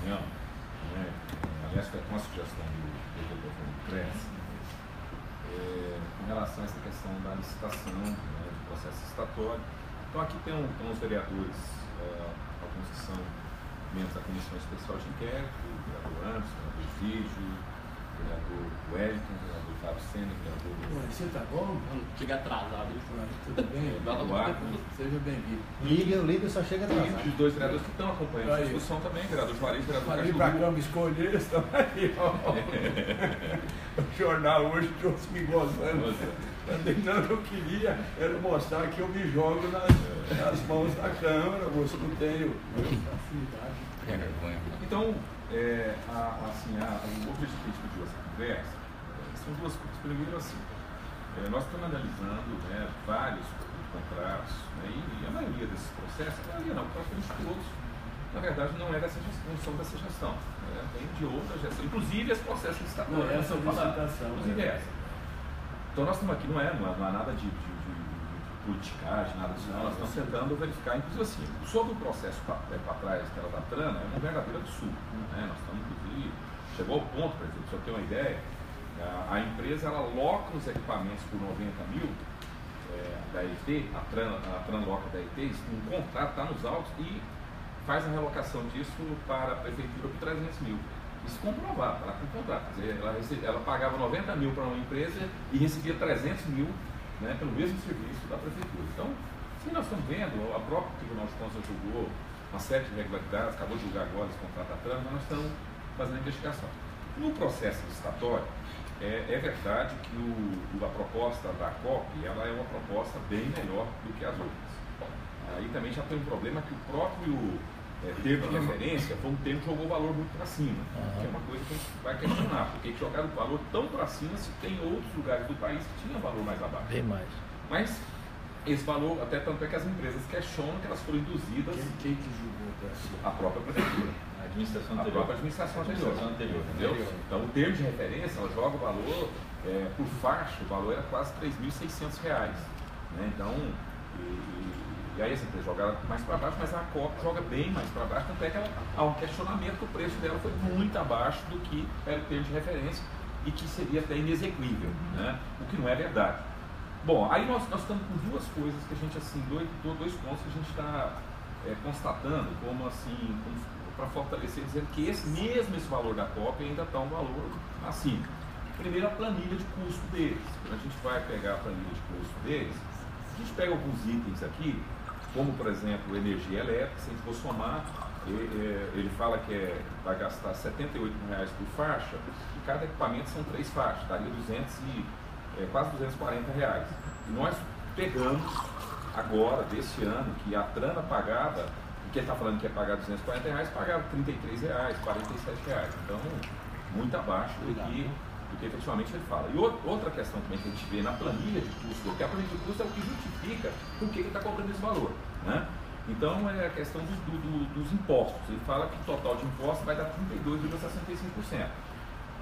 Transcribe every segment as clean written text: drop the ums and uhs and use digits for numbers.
reunião, né? Aliás, foi uma sugestão do Dr. Cresce, com relação a essa questão da licitação, né, do processo licitatório. Então aqui tem uns vereadores, alguns que são membros da Comissão Especial de Inquérito, o vereador Anderson, o vereador Fígio, o vereador Wellington, o vereador Fábio Sena, o vereador... Você tá bom? Chega atrasado. Tudo bem? Seja bem-vindo. Liga, só chega atrasado. E os dois vereadores que estão acompanhando a discussão também, vereador Juarez e vereador Falei Caju. pra câmera escolher, eles estão aí, ó. O jornal hoje trouxe me gozando. Não, eu queria era mostrar que eu me jogo nas mãos da Câmara, você não tenho facilidade. Então, o objetivo que a gente pediu essa conversa são duas coisas. Primeiro, assim, nós estamos analisando, né, vários contratos, né, e a maioria desses processos, a maioria não, praticamente todos, na verdade, não é dessa gestão, não são dessa gestão, né, vem de outra gestão, inclusive esse processo licitatório. Essa licitação. Inclusive essa. Então nós estamos aqui, não há nada de politicagem, nada disso, nós estamos tentando verificar, inclusive assim, sobre o processo para trás, que era da Trana, é um verdadeiro absurdo, né? Nós estamos, inclusive, chegou ao ponto, para você ter uma ideia, a empresa ela loca os equipamentos por 90 mil da ET, a Trana loca da ET, um contrato está nos autos e faz a relocação disso para a prefeitura por 300 mil. Isso comprovado, ela com contrato. Quer dizer, ela pagava 90 mil para uma empresa e recebia 300 mil, né, pelo mesmo serviço da prefeitura. Então, se nós estamos vendo, a própria Tribunal de Contas julgou uma série de irregularidades, acabou de julgar agora esse contrato da Trana, mas nós estamos fazendo a investigação. No processo licitatório, é verdade que a proposta da COP ela é uma proposta bem melhor do que as outras. Aí também já tem um problema que o próprio termo de referência foi um termo que jogou o valor muito para cima, que é uma coisa que a gente vai questionar, porque que jogaram o valor tão para cima se tem outros lugares do país que tinham valor mais abaixo. Bem mais. Mas esse valor, até tanto é que as empresas questionam que elas foram induzidas. Quem que julgou para cima? A própria prefeitura. A administração A anterior. própria administração anterior. Entendeu? Então o termo de referência, ela joga o valor, por faixa, o valor era quase R$3.600. Né? Então, e aí essa empresa joga mais para baixo, mas a COP joga bem mais para baixo, tanto é que há um questionamento que o preço dela foi muito abaixo do que era o termo de referência e que seria até inexequível, né? O que não é verdade. Bom, aí nós estamos com duas coisas que a gente, assim, dois pontos que a gente está constatando como assim, para fortalecer, dizendo que esse valor da COP ainda está um valor acima. Primeiro, a planilha de custo deles. Quando a gente vai pegar a planilha de custo deles, a gente pega alguns itens aqui, como por exemplo energia elétrica, se a gente for somar, ele fala que vai gastar R$78 por faixa, e cada equipamento são 3 faixas, daria quase R$240. E nós pegamos agora, desse ano, que a Trana pagava, que ele está falando que ia pagar R$240, pagava R$33, R$47. Então, muito abaixo do que efetivamente ele fala. E outra questão também que a gente vê na planilha de custo, porque a planilha de custo é o que justifica por que ele está cobrando esse valor, né? Então é a questão dos impostos. Ele fala que o total de impostos vai dar 32,65%.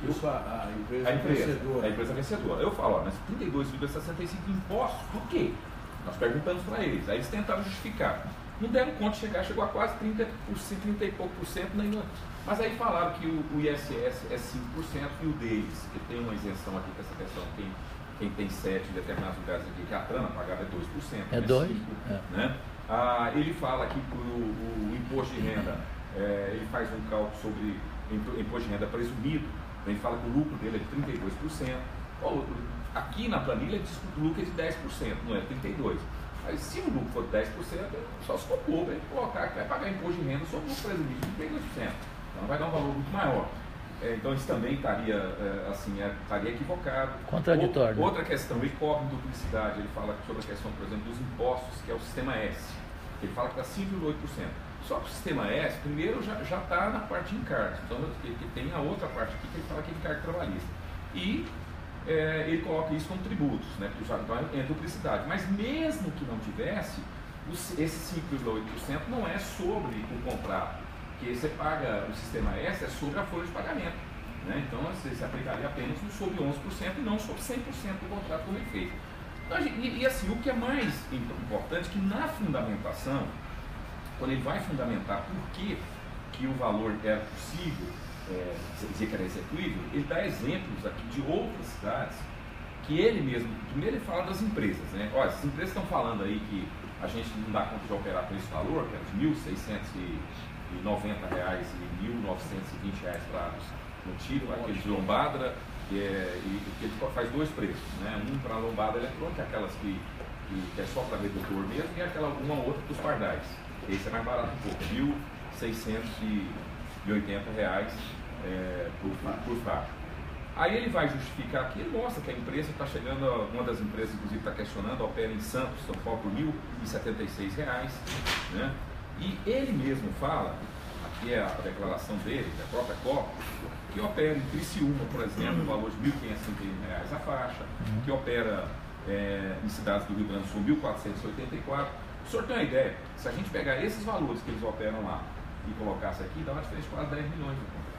Isso a empresa vencedora. A empresa vencedora. Eu falo, mas 32,65% impostos, por quê? Nós perguntamos para eles, aí eles tentaram justificar. Não deram conta de chegou a quase 30%, 30 e pouco por cento, mas aí falaram que o ISS é 5% e o deles, que tem uma isenção aqui com essa questão, quem tem 7 em determinados lugares aqui, que a Trana pagava é 2%. É 2%. Né? Ele fala que o imposto de renda, ele faz um cálculo sobre imposto de renda presumido, ele fala que o lucro dele é de 32%. Aqui na planilha diz que o lucro é de 10%, não é 32%. Mas se o lucro for de 10%, só se for bobo, ele colocar que vai pagar imposto de renda sobre o lucro presumido de 32%. Então vai dar um valor muito maior. Então isso também estaria equivocado. Contraditório. Outra questão, ele cobre duplicidade, ele fala sobre a questão, por exemplo, dos impostos, que é o sistema S. Ele fala que está 5,8%. Só que o sistema S, primeiro, já está na parte de encargos. Então ele tem a outra parte aqui que ele fala que é encargo trabalhista. E ele coloca isso como tributos, né? Porque já é duplicidade. Mas mesmo que não tivesse, esse 5,8% não é sobre o contrato. Porque você paga o sistema S é sobre a folha de pagamento, né? Então você aplicaria apenas sobre 11% e não sobre 100% do contrato como ele fez. Então, e assim, o que é mais importante é que na fundamentação, quando ele vai fundamentar por que que o valor era possível, dizer que era execuível, ele dá exemplos aqui de outras cidades que ele mesmo, primeiro ele fala das empresas, né? Olha, as empresas estão falando aí que a gente não dá conta de operar por esse valor, que é de R$ 1.690 e R$ 1.920 para no tiro, aquele de lombada, que ele faz dois preços, né? Um para lombada eletrônica, aquelas que é só para redutor mesmo, e aquela uma outra para os pardais. Esse é mais barato um pouco, R$ 1.680 por faixa. Aí ele vai justificar aqui, ele mostra que a empresa está chegando, uma das empresas inclusive está questionando, opera em Santos, São Paulo, por R$ 1.076, né? E ele mesmo fala, aqui é a declaração dele, da própria COP, que opera em Criciúma, por exemplo, o valor de R$ 1.531 a faixa, que opera em cidades do Rio Grande do Sul, 1.484. O senhor tem uma ideia, se a gente pegar esses valores que eles operam lá e colocasse aqui, dá uma diferença de quase 10 milhões de contrato.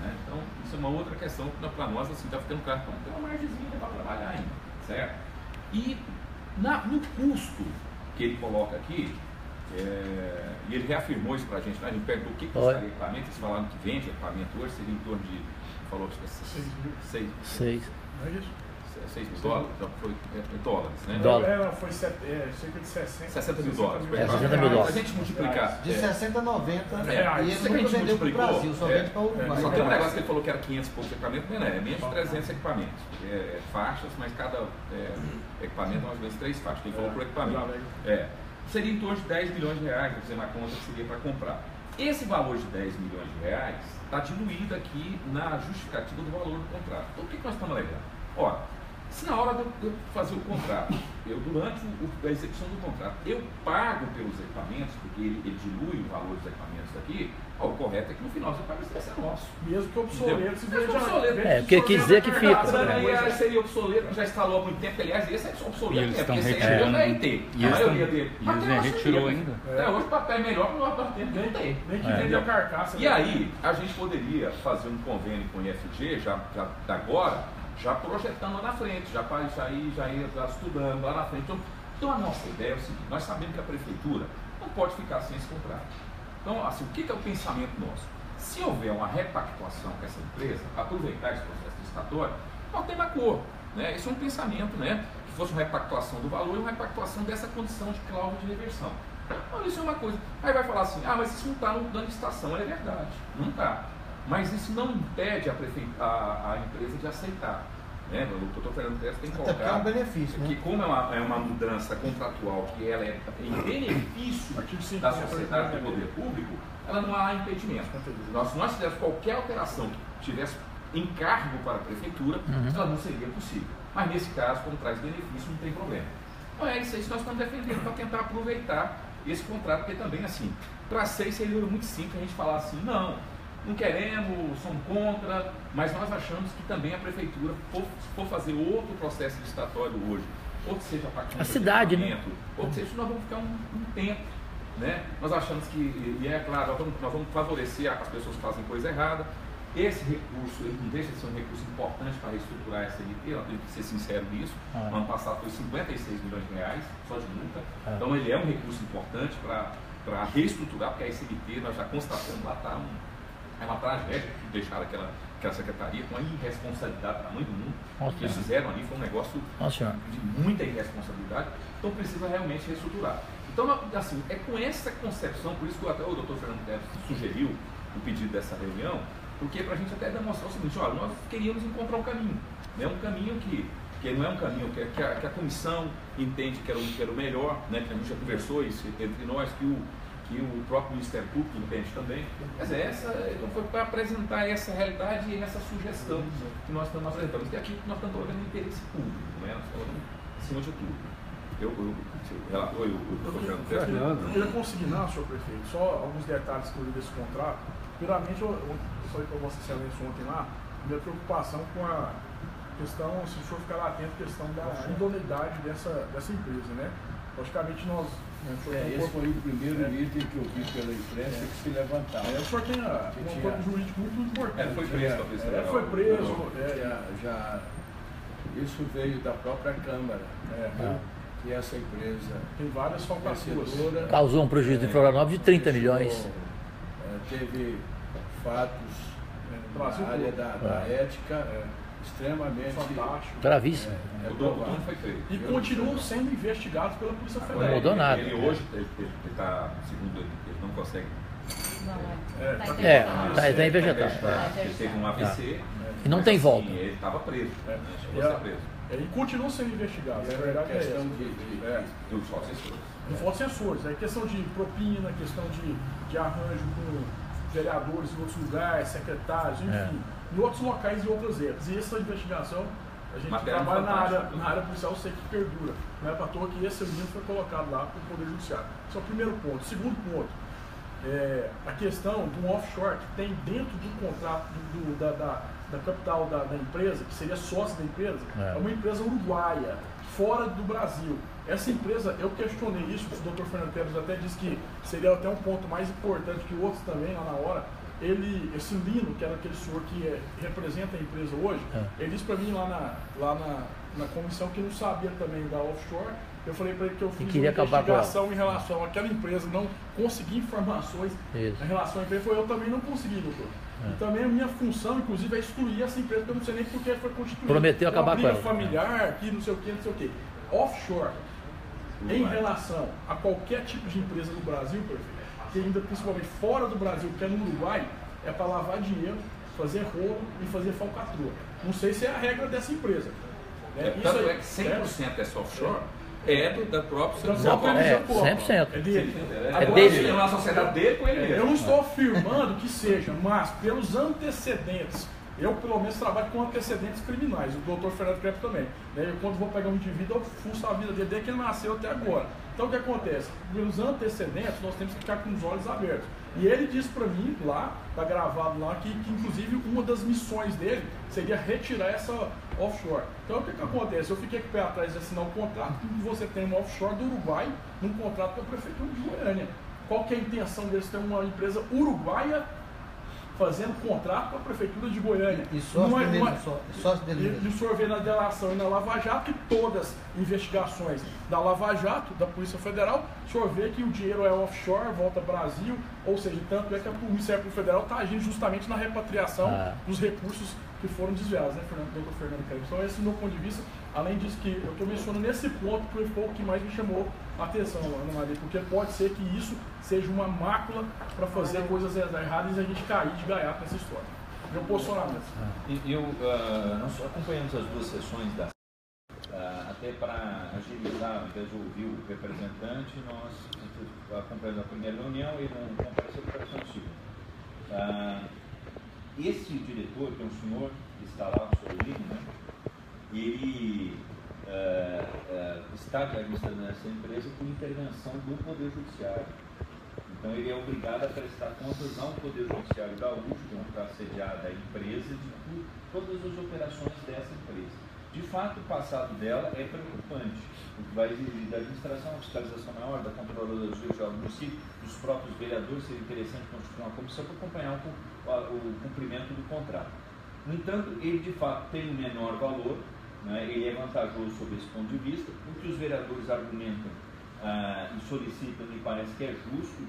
Né? Então, isso é uma outra questão que para nós assim, está ficando claro, tem uma margemzinha para trabalhar ainda, certo? E no custo que ele coloca aqui, e ele reafirmou isso para a gente, né? A gente perguntou o que custaria equipamento, eles falaram que vende equipamento hoje, seria em torno de, falou que é 6 mil dólares, então foi dólares, né? Foi cerca de 60 mil dólares. 60 mil dólares. Se a gente multiplicar. De 60 a 90, e ele nunca vendeu para o Brasil, só vende para o Uruguai. Só tem um negócio que ele falou que era 500 e poucos equipamentos, mas não é menos de 300 equipamentos. Faixas, mas cada equipamento é mais ou menos 3 faixas. Ele falou por equipamento. Seria em torno de 10 milhões de reais, vou fazer uma conta que seria para comprar. Esse valor de 10 milhões de reais está diluído aqui na justificativa do valor do contrato. Então o que nós estamos alegando? Ora, se na hora de eu fazer o contrato, durante a execução do contrato, eu pago pelos equipamentos, porque ele dilui o valor dos equipamentos aqui, o correto é que no final você paga esse é nosso. Mesmo que obsoleto, se veja porque quer dizer que fica. Seria obsoleto, já instalou há muito tempo, aliás, esse é obsoleto, eles estão porque retirando, a maioria dele. E eles nem retirou ainda. Até hoje o papel é melhor que nós temos que ter. Nem que vendeu carcaça. E aí, a gente poderia fazer um convênio com o IFG, já agora, já projetando lá na frente, já ia estudando lá na frente. Então a nossa ideia é o seguinte, nós sabemos que a prefeitura não pode ficar sem esse contrato. Então, assim, o que é o pensamento nosso? Se houver uma repactuação com essa empresa, aproveitar esse processo licitatório, não tem acordo, né? Esse é um pensamento, né? Que fosse uma repactuação do valor e uma repactuação dessa condição de cláusula de reversão. Então, isso é uma coisa. Aí vai falar assim, mas isso não está no plano de licitação, é verdade, não está. Mas isso não impede a empresa de aceitar. Né? O doutor Fernando Testa tem que colocar é um benefício, que, como é uma mudança contratual que ela é em benefício da sociedade do poder público, ela não há impedimento. Se nós fizéssemos qualquer alteração que tivesse encargo para a prefeitura, ela não seria possível. Mas nesse caso, como traz benefício, não tem problema. Então é isso aí que nós estamos defendendo para tentar aproveitar esse contrato, porque também assim, para 6 seria muito simples a gente falar assim, não queremos, somos contra, mas nós achamos que também a prefeitura, for fazer outro processo licitatório hoje, ou que seja a cidade, né? Ou que seja, nós vamos ficar um tempo, né? Nós achamos que, e é claro, nós vamos favorecer as pessoas que fazem coisa errada. Esse recurso, ele não deixa de ser um recurso importante para reestruturar essa LT, eu tenho que ser sincero nisso. No ano passado foi 56 milhões de reais, só de multa. Então ele é um recurso importante para reestruturar, porque a SLT, nós já constatamos lá, está é uma tragédia que deixaram aquela secretaria com a irresponsabilidade do tamanho do mundo. O que eles fizeram ali foi um negócio de muita irresponsabilidade, então precisa realmente reestruturar. Então, assim, é com essa concepção, por isso que até o doutor Fernando Teves sugeriu o pedido dessa reunião, porque para a gente até demonstrar o seguinte, olha, nós queríamos encontrar um caminho, né? Um caminho que não é um caminho que a comissão entende que era o melhor, né? Que a gente já conversou isso entre nós, que o próprio Ministério Público entende também. Mas então foi para apresentar essa realidade e essa sugestão que nós estamos apresentando. Porque aqui nós estamos olhando o interesse público, né? Nós estamos falando acima de tudo. O relator e o doutor Fernando. Eu queria consignar, senhor prefeito, só alguns detalhes que eu li desse contrato. Primeiramente, eu falei para Vossa Excelência ontem lá, minha preocupação com a questão, se o senhor ficar lá atento, a questão da idoneidade dessa empresa, né? Logicamente, nós... esse foi o primeiro item que eu vi pela imprensa que se levantava. O senhor tem um corpo jurídico muito importante. Foi preso, talvez. Foi preso. Isso veio da própria Câmara. Que essa empresa tem várias falcatruas. Causou um prejuízo em Florianópolis de 30 milhões. teve fatos na área da ética extremamente fantástico. Gravíssimo. Tudo foi feito. E continuam sendo investigados pela Polícia Federal. Não mudou nada. Ele hoje está, segundo ele não consegue. Tá em vegetal. Ele teve um AVC. E não mas, tem assim, volta. Ele estava preso. Chegou a ser preso. E continuam sendo investigados. A verdade é questão essa. Do falso censor. Do falso censores. É questão de propina, questão de arranjo com vereadores em outros lugares, secretários, enfim. Em outros locais e outras épocas. E essa investigação, a gente trabalha na área policial, eu sei que perdura. Não é para toa que esse menino foi colocado lá para o Poder Judiciário. Esse é o primeiro ponto. Segundo ponto, a questão do offshore que tem dentro do contrato da capital da empresa, que seria sócia da empresa, é uma empresa uruguaia, fora do Brasil. Essa empresa, eu questionei isso, o Dr. Fernando Teles até disse que seria até um ponto mais importante que outros também lá na hora. Esse Lino, que era aquele senhor que representa a empresa hoje, ele disse para mim lá na comissão que não sabia também da offshore. Eu falei para ele que eu fiz uma investigação em relação àquela empresa, não consegui informações em relação à empresa. Eu também não consegui, doutor. E também a minha função, inclusive, é excluir essa empresa, porque eu não sei nem por que foi constituída. Prometeu acabar com ela. Familiar, que não sei o que, não sei o que. Offshore, em relação a qualquer tipo de empresa no Brasil, prefeito, que ainda principalmente fora do Brasil, que é no Uruguai, é para lavar dinheiro, fazer rolo e fazer falcatrua. Não sei se é a regra dessa empresa. Tanto é que 100% dessa offshore da própria 100%. É dele. É dele, é uma sociedade dele com ele mesmo. Eu não estou afirmando que seja, mas pelos antecedentes, eu pelo menos trabalho com antecedentes criminais, o doutor Fernando Krebs também. Quando vou pegar um indivíduo, eu fuço a vida dele desde que ele nasceu até agora. Então o que acontece? Pelos antecedentes, nós temos que ficar com os olhos abertos. E ele disse para mim lá, está gravado lá, que inclusive uma das missões dele seria retirar essa offshore. Então o que acontece? Eu fiquei com o pé atrás de assinar um contrato que você tem uma offshore do Uruguai num contrato com a Prefeitura de Goiânia. Qual que é a intenção deles ter uma empresa uruguaia fazendo contrato com a Prefeitura de Goiânia? E sócio dele. E o senhor vê na delação e na Lava Jato que todas as investigações da Lava Jato, da Polícia Federal, o senhor vê que o dinheiro é offshore, volta ao Brasil, ou seja, tanto é que o Ministério Federal está agindo justamente na repatriação dos recursos que foram desviados, né, doutor Fernando Krebs? Então esse é o meu ponto de vista, além disso que eu estou mencionando nesse ponto, porque foi o que mais me chamou a atenção, Ana Maria, porque pode ser que isso seja uma mácula para fazer coisas erradas e a gente cair de gaiato nessa história. Meu posicionamento. Nós acompanhamos as duas sessões até para agilizar, ao invés de ouvir o representante, nós acompanhamos a primeira reunião e não compareceu para a segunda. Esse diretor, que é um senhor que está lá, o senhor Lino, né? Ele está administrando essa empresa por intervenção do Poder Judiciário. Então ele é obrigado a prestar contas ao Poder Judiciário gaúcho, que está sediada a empresa, de todas as operações dessa empresa. De fato, o passado dela é preocupante, porque vai exigir da administração uma fiscalização maior, da controladoria judicial do município, dos próprios vereadores. Seria interessante constituir uma comissão para acompanhar o cumprimento do contrato. No entanto, ele de fato tem um menor valor, né? Ele é vantajoso sob esse ponto de vista. O que os vereadores argumentam e solicitam me parece que é justo,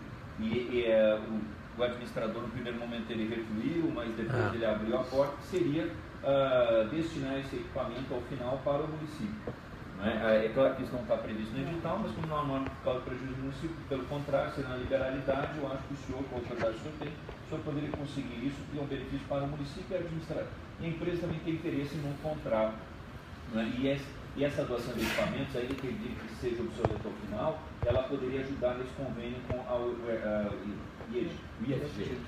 o administrador no primeiro momento ele refluiu, mas depois ele abriu a porta, que seria destinar esse equipamento ao final para o município. É claro que isso não está previsto no edital, mas como não há norma que causa prejuízo do município, pelo contrário, sendo a liberalidade, eu acho que o senhor, com a autoridade que o senhor tem, o senhor poderia conseguir isso, que é um benefício para o município e administrar. E a empresa também tem interesse num contrato. E essa doação de equipamentos, aí que que seja obsoleto ao final, ela poderia ajudar nesse convênio com a IFG.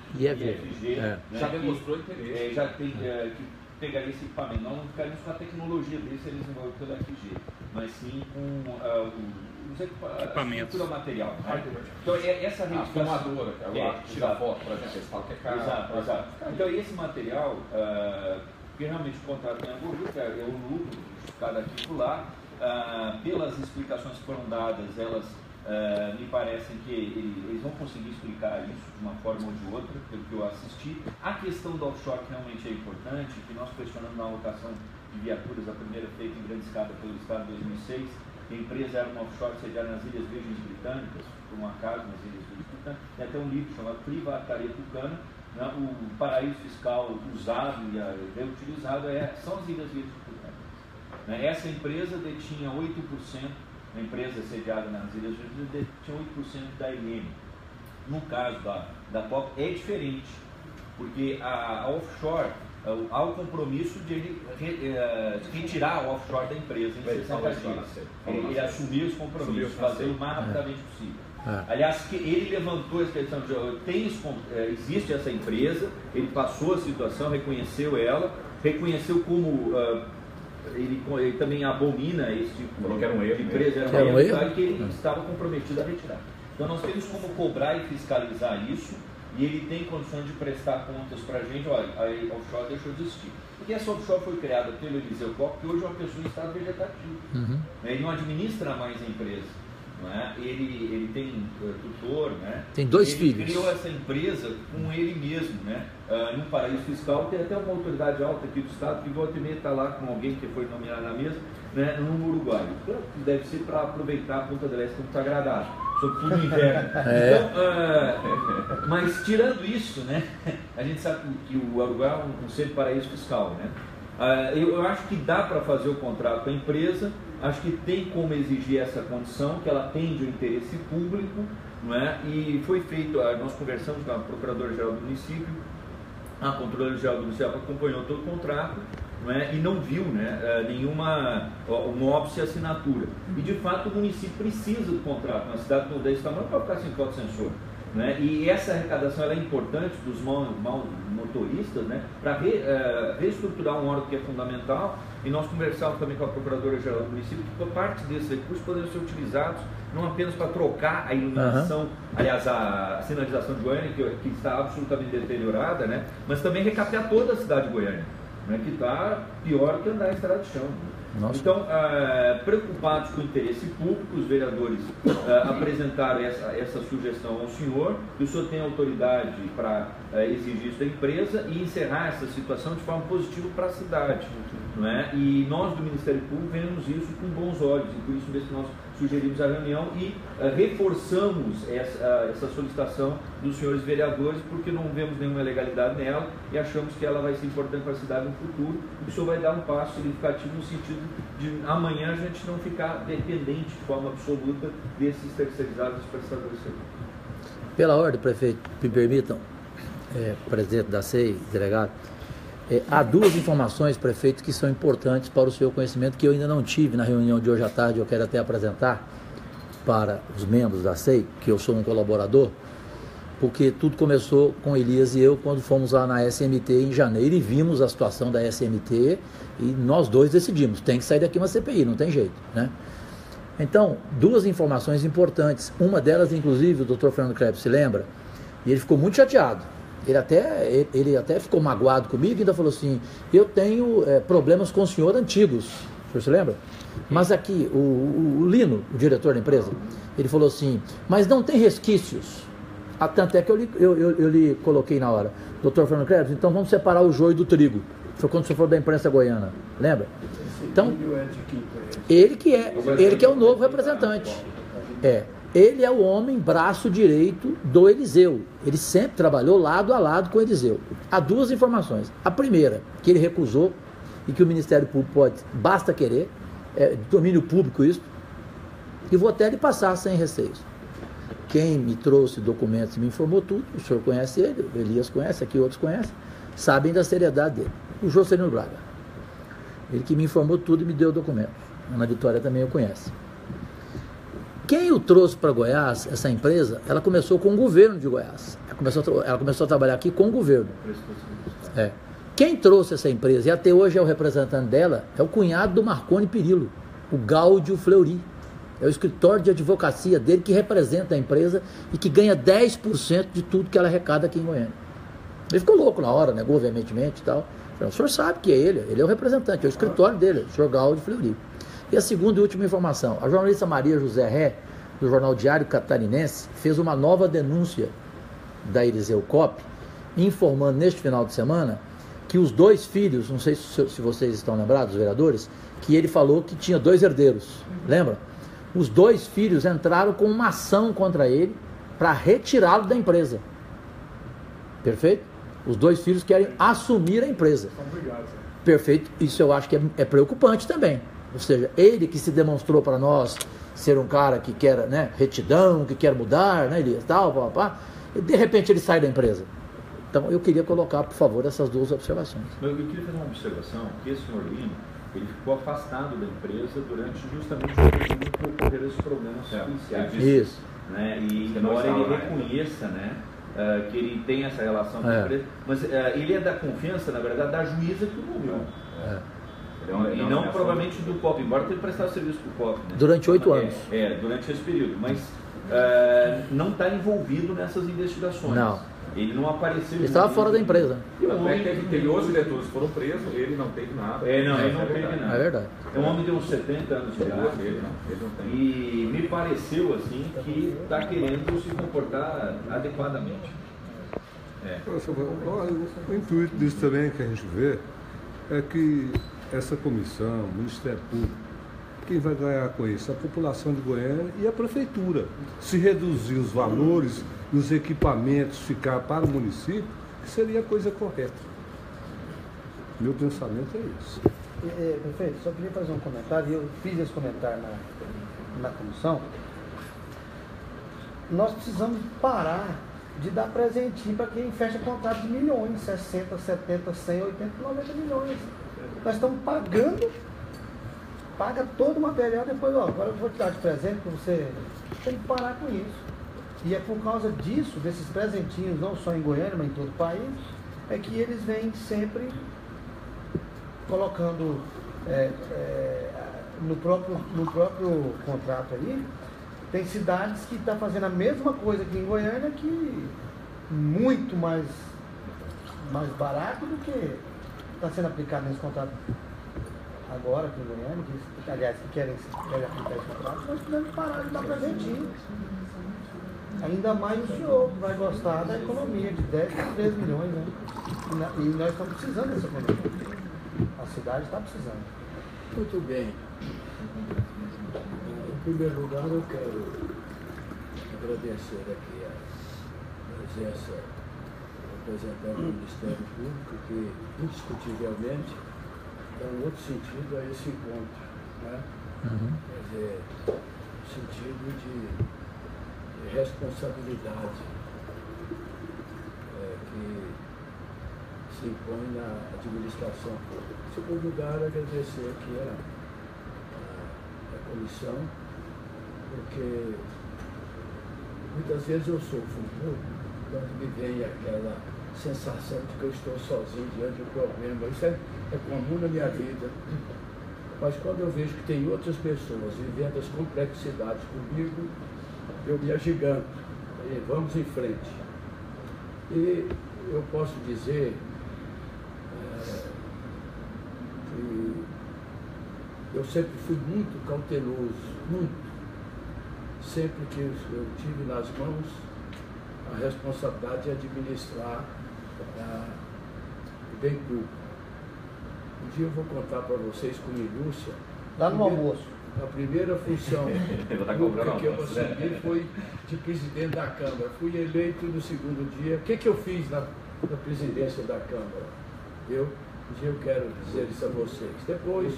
Já demonstrou interesse. Já tem que pegaria esse equipamento. Nós não ficaríamos com a tecnologia dele se eles desenvolvem pela FG, mas sim com os equipamentos, material. Né? Então essa rede filmadora, que tira foto, por exemplo, eles falam que é caro. Exato. Então esse material, porque realmente o contrato tem algoritmo, é o lucro justificado aqui por lá, pelas explicações que foram dadas, elas me parecem que eles vão conseguir explicar isso de uma forma ou de outra, pelo que eu assisti. A questão do offshore, que realmente é importante, que nós questionamos na alocação de viaturas, a primeira feita em grande escala pelo Estado em 2006, a empresa era uma offshore sediada nas Ilhas Virgens Britânicas, por um acaso nas Ilhas Virgens Britânicas. Tucana, tem até um livro chamado Privataria Tucana, né? O paraíso fiscal usado e reutilizado são as Ilhas Virgens Tucanas. Né? Essa empresa detinha 8%, a empresa sediada nas Ilhas Virgens detinha 8% da IM. No caso da POP é diferente, porque a offshore, há o compromisso de ele retirar a offshore da empresa em 60 dias. Ele assumir os compromissos, fazer o mais rapidamente possível. Aliás, ele levantou essa questão de existe essa empresa, ele passou a situação, reconheceu ela, reconheceu como ele também abomina esse tipo de empresa, era um erro, e que ele estava comprometido a retirar. Então nós temos como cobrar e fiscalizar isso, e ele tem condições de prestar contas para a gente. Olha, a offshore deixou de existir. Porque essa offshore foi criada pelo Eliseu Kopp, que hoje é uma pessoa em estado vegetativo. Ele não administra mais a empresa. Não é? Ele tem tutor, né? Tem 2 filhos. Ele criou essa empresa com ele mesmo, né? Num paraíso fiscal. Tem até uma autoridade alta aqui do estado que volta e meia está lá com alguém que foi nomeado na mesa, né? No Uruguai. Deve ser para aproveitar a Ponta del Este, que não está agradável. Sobretudo no inverno. Então, mas tirando isso, né, a gente sabe que o Uruguai é um ser paraíso fiscal, né? Eu acho que dá para fazer o contrato com a empresa, acho que tem como exigir essa condição, que ela atende o interesse público, não é? E foi feito, nós conversamos com a Procuradora-Geral do Município, a Controladora-Geral do Município acompanhou todo o contrato, não é? E não viu, né, nenhuma óbice assinatura. E de fato o município precisa do contrato, uma cidade desse tamanho para ficar sem fotossensor. Né? E essa arrecadação ela é importante dos motoristas, né? Para reestruturar um órgão que é fundamental. E nós conversamos também com a Procuradora-Geral do Município que parte desses recursos poderiam ser utilizados não apenas para trocar a iluminação, aliás, a sinalização de Goiânia, que está absolutamente deteriorada, né? Mas também recapear toda a cidade de Goiânia, né? Que está pior que andar em estrada de chão. Nossa. Então, preocupados com o interesse público, os vereadores apresentaram essa sugestão ao senhor, e o senhor tem autoridade para exigir isso da empresa e encerrar essa situação de forma positiva para a cidade. Não é? E nós do Ministério Público vemos isso com bons olhos, e por isso mesmo que nós sugerimos a reunião e reforçamos essa solicitação dos senhores vereadores, porque não vemos nenhuma ilegalidade nela e achamos que ela vai ser importante para a cidade no futuro, e o senhor vai dar um passo significativo no sentido de amanhã a gente não ficar dependente de forma absoluta desses terceirizados prestadores de serviço. Pela ordem, prefeito, me permitam, presidente da SEI, delegado, há 2 informações, prefeito, que são importantes para o seu conhecimento, que eu ainda não tive na reunião de hoje à tarde. Eu quero até apresentar para os membros da SEI, que eu sou um colaborador, porque tudo começou com Elias e eu quando fomos lá na SMT em janeiro e vimos a situação da SMT, e nós 2 decidimos, tem que sair daqui uma CPI, não tem jeito, né? Então, 2 informações importantes, uma delas inclusive o doutor Fernando Krebs se lembra, e ele ficou muito chateado. Ele até ficou magoado comigo e ainda falou assim: eu tenho problemas com o senhor antigos. O senhor se lembra? Mas aqui, o Lino, o diretor da empresa, ele falou assim: mas não tem resquícios. Tanto é que eu lhe coloquei na hora: doutor Fernando Krebs, então vamos separar o joio do trigo. Foi quando você falou da imprensa goiana, lembra? Então, ele que é o novo representante. Ele é o homem braço direito do Eliseu. Ele sempre trabalhou lado a lado com o Eliseu. Há 2 informações. A primeira, que ele recusou e que o Ministério Público basta querer, domínio público isso, e vou até lhe passar sem receios. Quem me trouxe documentos e me informou tudo, o senhor conhece ele, o Elias conhece, aqui outros conhecem, sabem da seriedade dele. O Jocelino Braga. Ele que me informou tudo e me deu documentos. A Ana Vitória também o conhece. Quem o trouxe para Goiás, essa empresa, ela começou com o governo de Goiás. Ela começou a trabalhar aqui com o governo. Quem trouxe essa empresa, e até hoje é o representante dela, é o cunhado do Marconi Perillo, o Gáudio Fleury. É o escritório de advocacia dele que representa a empresa e que ganha 10% de tudo que ela arrecada aqui em Goiânia. Ele ficou louco na hora, negou veementemente e tal. O senhor sabe que é ele é o representante, é o escritório dele, o senhor Gáudio Fleury. E a segunda e última informação: a jornalista Maria José Ré, do jornal Diário Catarinense, fez uma nova denúncia da Eliseu Kopp, informando neste final de semana que os 2 filhos, não sei se vocês estão lembrados, os vereadores, que ele falou que tinha 2 herdeiros, lembra? Os 2 filhos entraram com uma ação contra ele para retirá-lo da empresa. Perfeito? Os 2 filhos querem assumir a empresa. Perfeito? Isso eu acho que é preocupante também. Ou seja, ele que se demonstrou para nós ser um cara que quer, né, retidão, que quer mudar, né, Elias, tal, e de repente ele sai da empresa. Então eu queria colocar, por favor, essas 2 observações. Eu queria fazer uma observação, que esse senhor Lino, ele ficou afastado da empresa durante justamente o período que ocorreram esses problemas policiais. Isso. Né? E embora ele reconheça, né, que ele tem essa relação com a empresa, mas ele é da confiança, na verdade, da juíza que o nomeou. E não provavelmente do COP, embora tenha prestado serviço para o COP. Né? Durante 8 anos. Durante esse período. Mas não está envolvido nessas investigações. Não. Ele não apareceu. Ele estava fora da empresa. Teve 11 diretores que foram presos, ele não teve nada. Ele não teve nada. É verdade. É um homem de uns 70 anos de idade. Ele não tem. E me pareceu assim que está querendo se comportar adequadamente. O intuito disso também que a gente vê é que essa comissão, o Ministério Público, quem vai ganhar com isso? A população de Goiânia e a prefeitura. Se reduzir os valores e os equipamentos ficar para o município, seria a coisa correta. Meu pensamento é isso. Prefeito, só queria fazer um comentário, eu fiz esse comentário na comissão. Nós precisamos parar de dar presentinho para quem fecha contrato de milhões, 60, 70, 100, 80, 90 milhões. Nós estamos pagando, paga todo o material, depois, agora eu vou te dar de presente para você. Tem que parar com isso. E é por causa disso, desses presentinhos, não só em Goiânia, mas em todo o país, é que eles vêm sempre colocando no próprio contrato aí. Tem cidades que estão fazendo a mesma coisa aqui em Goiânia, que muito mais barato do que está sendo aplicado nesse contrato agora aqui em Goiânia, que querem aplicar esse contrato. Nós precisamos parar de dar presentinho. Ainda mais o senhor, que vai gostar da economia de 10 a 13 milhões, né? E nós estamos precisando dessa economia. A cidade está precisando. Muito bem. Em primeiro lugar, eu quero agradecer aqui a presença do representante do Ministério Público, que indiscutivelmente dá um outro sentido a esse encontro, né? Quer dizer, sentido de responsabilidade que se impõe na administração pública. Em segundo lugar, agradecer aqui a comissão, porque muitas vezes eu sofro um pouco quando me vem aquela sensação de que eu estou sozinho diante do problema. Isso é comum na minha vida. Mas quando eu vejo que tem outras pessoas vivendo as complexidades comigo, eu me agiganto. E vamos em frente. E eu posso dizer que eu sempre fui muito cauteloso, muito. Sempre que eu tive nas mãos a responsabilidade de administrar o bem público. Um dia eu vou contar para vocês com minúcia. Lá no almoço. A primeira função que eu assumi foi de presidente da Câmara. Fui eleito no segundo dia. O que eu fiz na presidência da Câmara? Um dia eu quero dizer isso a vocês. Depois,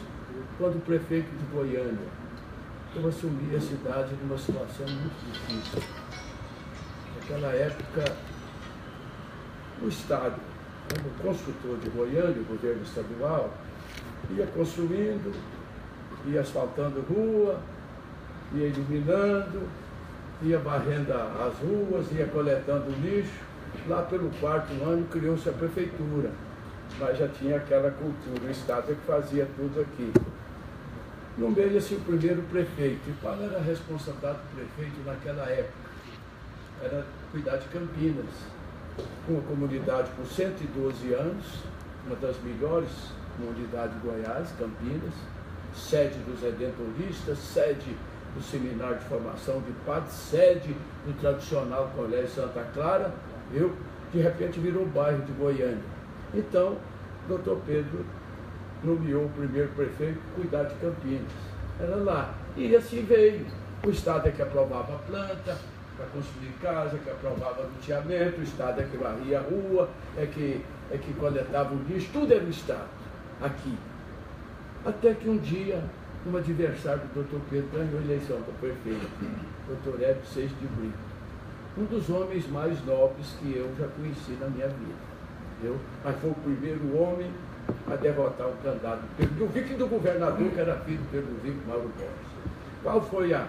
quando prefeito de Goiânia, eu assumi a cidade numa situação muito difícil. Naquela época, o Estado, como construtor de Goiânia, o governo estadual, ia construindo, ia asfaltando rua, ia iluminando, ia varrendo as ruas, ia coletando lixo. Lá pelo 4º ano criou-se a prefeitura, mas já tinha aquela cultura, o Estado é que fazia tudo aqui. Nomeia-se o primeiro prefeito. E qual era a responsabilidade do prefeito naquela época? Era cuidar de Campinas, uma comunidade com 112 anos, uma das melhores comunidades de Goiás, Campinas, sede dos Redentoristas, sede do Seminário de Formação de Padres, sede do tradicional Colégio Santa Clara, de repente virou bairro de Goiânia. Então, o doutor Pedro nomeou o primeiro prefeito para cuidar de Campinas. Era lá. E assim veio. O Estado é que aprovava a planta, para construir casa, que aprovava loteamento, o Estado é que varria a rua, é que coletava o lixo, tudo era o Estado, aqui. Até que um dia, um adversário do Dr. Pedro ganhou a eleição para prefeito, Dr. Hélio Seixas de Brito, um dos homens mais nobres que eu já conheci na minha vida. Mas foi o primeiro homem a derrotar o candidato Ludovico e do governador, que era filho do Ludovico Mauro Borges. Qual foi a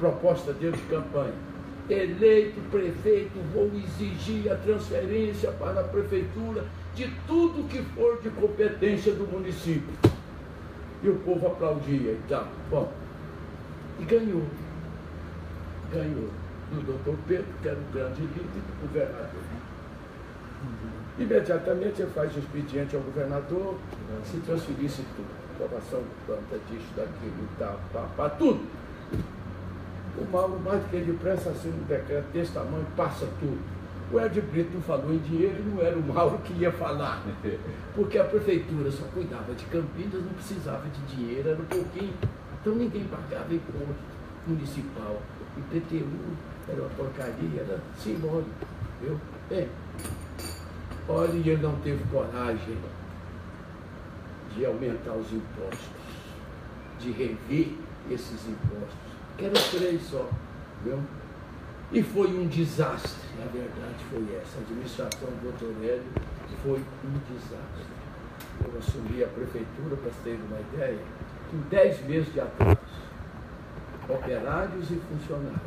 proposta dele de campanha? Eleito prefeito, vou exigir a transferência para a prefeitura de tudo que for de competência do município. E o povo aplaudia e tal. Bom, e ganhou. Ganhou do doutor Pedro, que era o grande líder, do governador. Imediatamente ele faz o expediente ao governador, se transferisse tudo. Aprovação de planta, disso, daquilo e tal, para tudo. O Mauro, mais do que ele presta assim um decreto desse tamanho, passa tudo. O Hélio de Brito não falou em dinheiro e não era o Mauro que ia falar. Porque a prefeitura só cuidava de Campinas, não precisava de dinheiro, era um pouquinho. Então ninguém pagava imposto municipal. IPTU era uma porcaria, era simbólico. Viu? Bem, olha, ele não teve coragem de aumentar os impostos, de rever esses impostos, que eram 3 só, viu? E foi um desastre, na verdade foi essa, a administração do Dr. Hélio foi um desastre. Eu assumi a prefeitura, para vocês terem uma ideia, com 10 meses de atraso, operários e funcionários,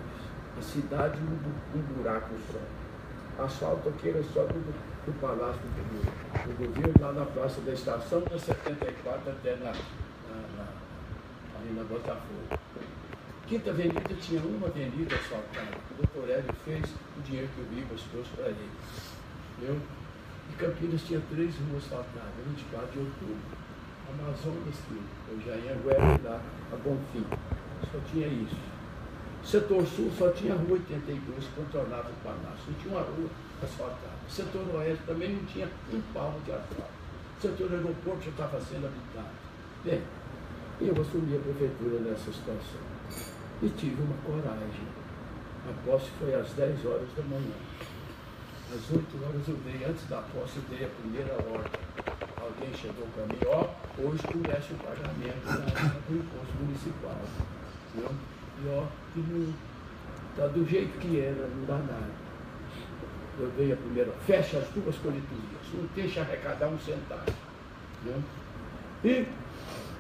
a cidade um buraco só, asfalto aqui era só do Palácio do Governo, lá na Praça da Estação, da 74 até ali na Botafogo. Quinta Avenida tinha uma avenida asfaltada. O doutor Hélio fez o dinheiro que o Ribas trouxe para ele. Viu? E Campinas tinha 3 ruas asfaltadas, 24 de outubro. Amazonas, que eu já ia lá, a Bonfim. Só tinha isso. Setor Sul só tinha a Rua 82, que contornava o Palácio. Não tinha uma rua asfaltada. Setor Oeste também não tinha um palmo de asfalto. Setor Aeroporto já estava sendo habitado. Bem, eu assumi a prefeitura nessa situação. E tive uma coragem. A posse foi às 10 horas da manhã. Às 8 horas eu dei, antes da posse, eu dei a primeira ordem. Alguém chegou para mim, hoje escurece o pagamento do imposto municipal. Viu? E está do jeito que era, não dá nada. Eu dei a primeira, fecha as 2 coletorias, não deixa arrecadar um centavo. Viu? E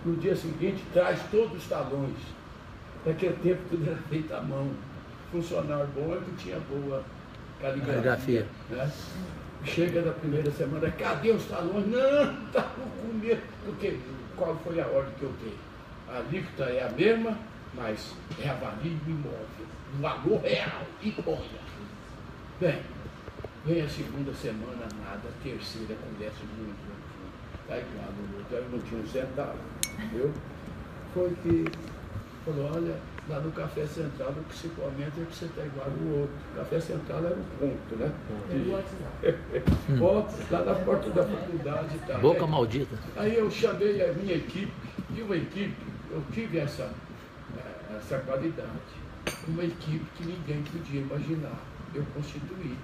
no dia seguinte traz todos os talões. Naquele tempo tudo era feito à mão. Funcionário bom é que tinha boa caligrafia. Né? Chega da primeira semana, cadê os talões? Não, está com medo. Porque qual foi a ordem que eu dei? A alíquota é a mesma, mas é avalio do imóvel, o valor real, e ponha. Bem, vem a segunda semana, nada, a terceira conversa muito. Está igual no outro, eu não tinha um centavo, viu? Foi que falou, olha, lá no Café Central, principalmente, é que você está igual no outro. O Café Central era um ponto, né? Lá na porta da faculdade e tal. Boca maldita. Aí eu chamei a minha equipe, e uma equipe, eu tive essa qualidade. Uma equipe que ninguém podia imaginar. Eu constituí.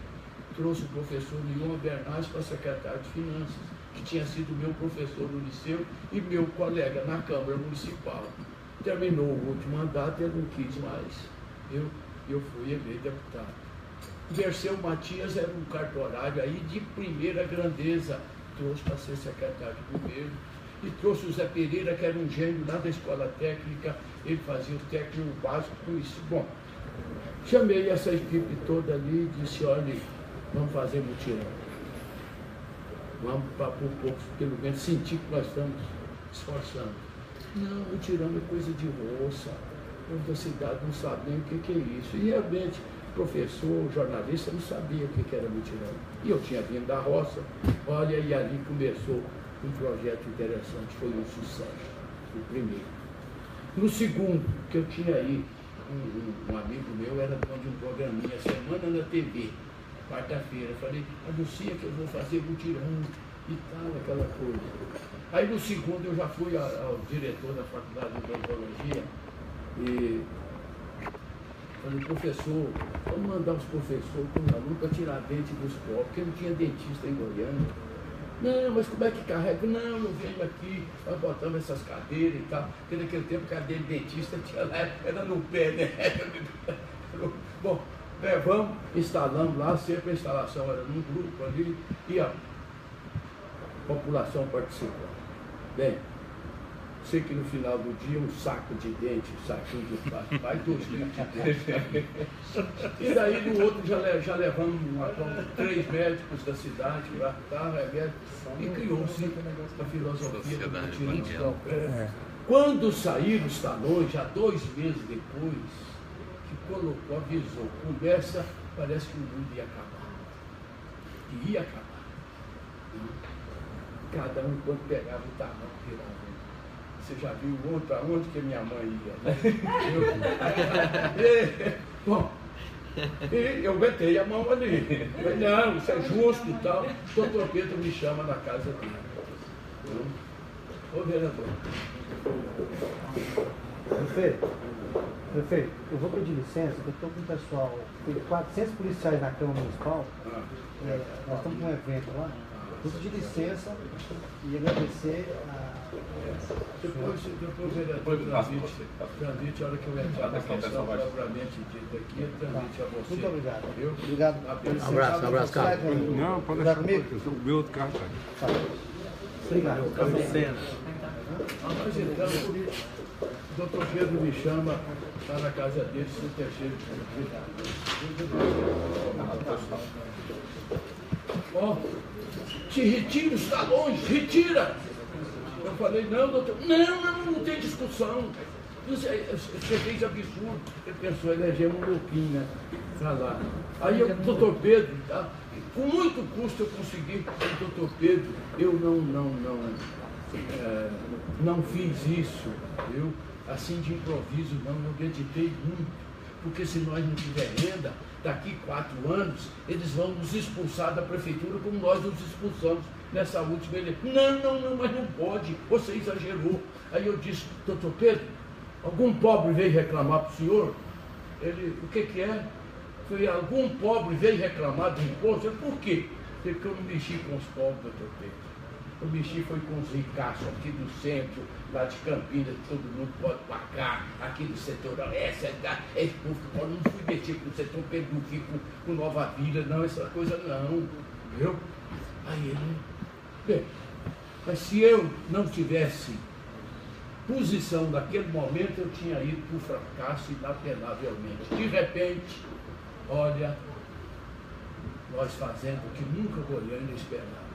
Trouxe o professor Nilma Bernardes para secretário de Finanças, que tinha sido meu professor no liceu e meu colega na Câmara Municipal. Terminou o último mandato e eu não quis mais. Eu fui eleito deputado. Dirceu Matias era um cartorário aí de primeira grandeza. Trouxe para ser secretário de governo. E trouxe o Zé Pereira, que era um gênio lá da escola técnica. Ele fazia o técnico básico com isso. Bom, chamei essa equipe toda ali e disse, olha, vamos fazer mutirão. Vamos para por pouco, pelo menos sentir que nós estamos esforçando. Não, mutirão é coisa de roça. O povo da cidade não sabe nem o que é isso. E realmente, professor, jornalista, não sabia o que era mutirão. E eu tinha vindo da roça. Olha, e ali começou um projeto interessante, foi um sucesso. O primeiro. No segundo, que eu tinha aí, um amigo meu era dono de um programinha, Semana na TV, quarta-feira. Falei, anuncia que eu vou fazer mutirão e tal, aquela coisa. Aí no segundo eu já fui ao diretor da Faculdade de Odontologia e Falei, professor, vamos mandar os professores com o aluno para tirar dente dos pobres, porque não tinha dentista em Goiânia. Não, mas como é que carrega? Não, eu venho aqui, nós botamos essas cadeiras e tal, porque naquele tempo cadeira de dentista tinha lá, era no pé, né? Bom, vamos, instalamos lá, sempre a instalação era num grupo ali, e a população participou. Bem, sei que no final do dia um saco de dente, um saquinho de plástico, vai 2 litros de dente. E daí no outro já levamos 3 médicos da cidade para dar remédio e criou-se a filosofia do tirão. Quando saíram os talões, já 2 meses depois, que colocou, avisou, começa, parece que o mundo ia acabar. E ia acabar. Cada um, quando pegava o talão, tirava. Você já viu o outro aonde que minha mãe ia, né? Bom, e eu metei a mão ali. Falei, não, isso é justo e tal. O doutor Pedro me chama na casa dele. Ô vereador. Prefeito, eu vou pedir licença, porque eu estou com o pessoal, tem 400 policiais na Câmara Municipal, nós estamos com um evento lá. Vou pedir licença e agradecer a... Depois vereador, transmite a hora que eu entrar na questão propriamente dita aqui, transmite a você. Muito obrigado. Obrigado. Um abraço, cara. Não, pode deixar comigo. O meu outro carro, cara. Obrigado. Mas então, o doutor Pedro me chama, está na casa dele, no terceiro te retira os talões, retira! Eu falei, não, doutor, não tem discussão. Você fez absurdo. Ele pensou, eleger um louquinho, né? Pra lá. Aí o doutor Pedro, tá? Com muito custo eu consegui, o doutor Pedro, eu não fiz isso, viu? Assim de improviso, não, eu meditei muito, porque se nós não tiver renda, daqui 4 anos, eles vão nos expulsar da prefeitura como nós nos expulsamos nessa última eleição. Não, mas não pode, você exagerou. Aí eu disse, doutor Pedro, algum pobre veio reclamar para o senhor? Ele, o que é? Foi algum pobre veio reclamar do imposto? Eu, por quê? Porque eu não mexi com os pobres, doutor Pedro. Eu mexi foi com os ricaços aqui do centro, lá de Campinas, que todo mundo pode pagar, aqui do setor oeste, esse povo que pode, não fui mexer com o setor Pedro, com Nova Vila, não, essa coisa não, viu? Aí ele, bem, mas se eu não tivesse posição naquele momento, eu tinha ido para o fracasso inapenavelmente. De repente, olha, nós fazendo o que nunca Goiânia esperava,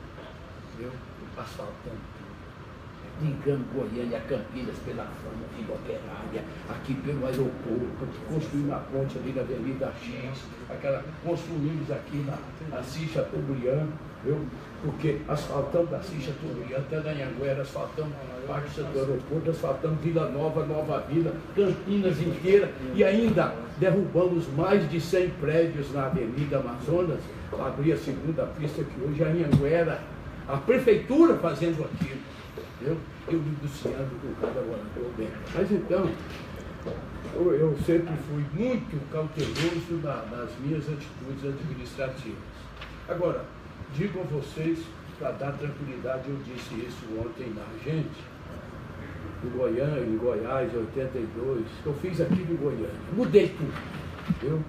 viu? Asfaltando tudo, ligando Goiânia a Campinas pela fama filoperária, aqui pelo aeroporto, construindo a ponte ali na Avenida X, construímos aqui na Assis Chateaubriand, viu? Porque asfaltamos da Assis Chateaubriand até na Anhanguera, asfaltamos parte do aeroporto, asfaltamos Vila Nova, Nova Vila, Campinas inteira, e ainda derrubamos mais de 100 prédios na Avenida Amazonas, para abrir a segunda pista que hoje é a Anhanguera. A prefeitura fazendo aquilo, eu negociando com cada morador bem. Mas então, eu sempre fui muito cauteloso nas minhas atitudes administrativas. Agora, digo a vocês, para dar tranquilidade, eu disse isso ontem na gente, em Goiás, em 82, eu fiz aqui de Goiânia, mudei tudo, viu?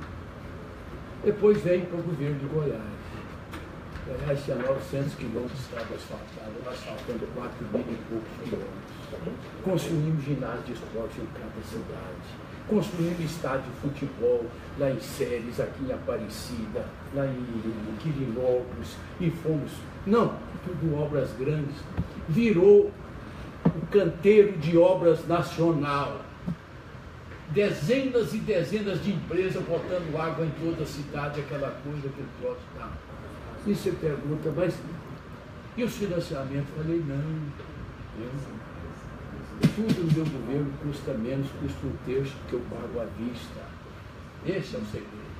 Depois veio para o governo de Goiás. Goiás tinha 900 quilômetros de estrada asfaltada, nós asfaltando 4.000 e poucos quilômetros. Construímos ginásio de esporte em cada cidade. Construímos estádio de futebol lá em Séries, aqui em Aparecida, lá em Quirinópolis, e fomos, tudo obras grandes. Virou o canteiro de obras nacional. Dezenas e dezenas de empresas botando água em toda a cidade, aquela coisa, aquele troço e tal. E você pergunta, mas e os financiamentos? Falei, não. Tudo no meu governo custa menos, custa 1/3 que eu pago à vista. Esse é o segredo.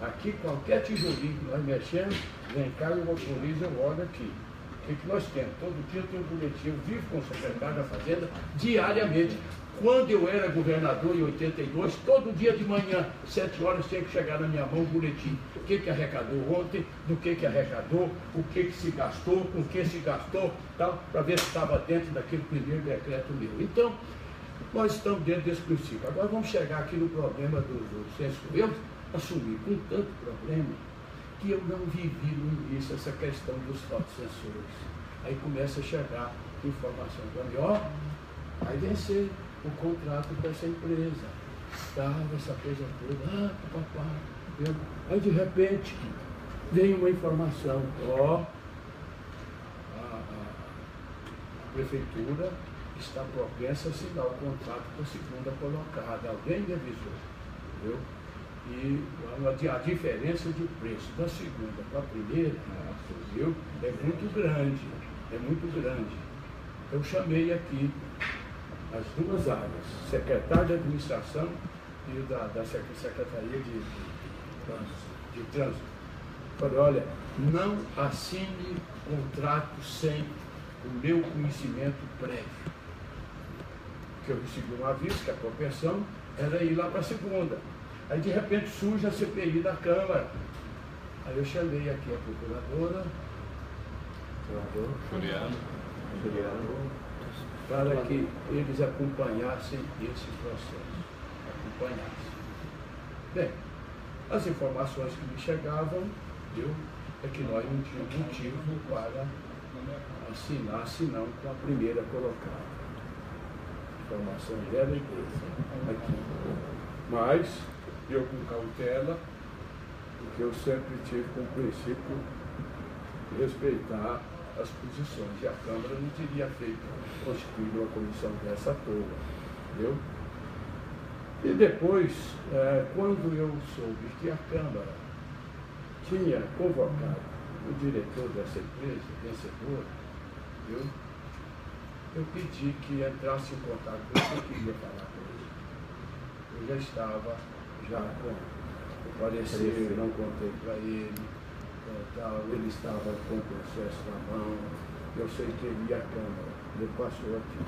Aqui, qualquer tijolinho que nós mexemos, vem cá, eu autorizo, eu olho aqui. O que nós temos? Todo dia tem um boletim, eu vivo com o secretário da Fazenda diariamente. Quando eu era governador, em 82, todo dia de manhã, 7 horas, tinha que chegar na minha mão o boletim. O que arrecadou ontem, do que arrecadou, o que se gastou, com que se gastou, tal, para ver se estava dentro daquele primeiro decreto meu. Então, nós estamos dentro desse princípio. Agora vamos chegar aqui no problema do censo. Eu assumi com tanto problema que eu não vivi no início essa questão dos fotocensores. Aí começa a chegar informação para mim, ó, vai vencer o contrato com essa empresa, tá, essa coisa toda, papai. Aí de repente vem uma informação, ó, a prefeitura está propensa a assinar o contrato com a segunda colocada. Alguém me avisou, entendeu? E a diferença de preço da segunda para a primeira, viu, é muito grande, é muito grande. Eu chamei aqui as duas áreas, secretário de administração e da Secretaria de Trânsito. Falei, olha, não assine contrato sem o meu conhecimento prévio. Porque eu recebi um aviso que a propensão era ir lá para a segunda. Aí de repente surge a CPI da Câmara. Aí eu chamei aqui a procuradora, Juliano, para que eles acompanhassem esse processo. Bem, as informações que me chegavam, é que nós não tínhamos motivo para assinar, senão com a primeira colocada. A informação dela e dele aqui. Mas, eu com cautela, porque eu sempre tive como princípio respeitar as posições. E a Câmara não teria constituído uma comissão dessa toda, entendeu? E depois, quando eu soube que a Câmara tinha convocado o diretor dessa empresa, vencedor, eu pedi que entrasse em contato com ele, eu queria falar com ele. Eu já estava com o parecer, não contei para ele, ele estava com o processo na mão, eu sei que ele ia à Câmara, ele passou aqui.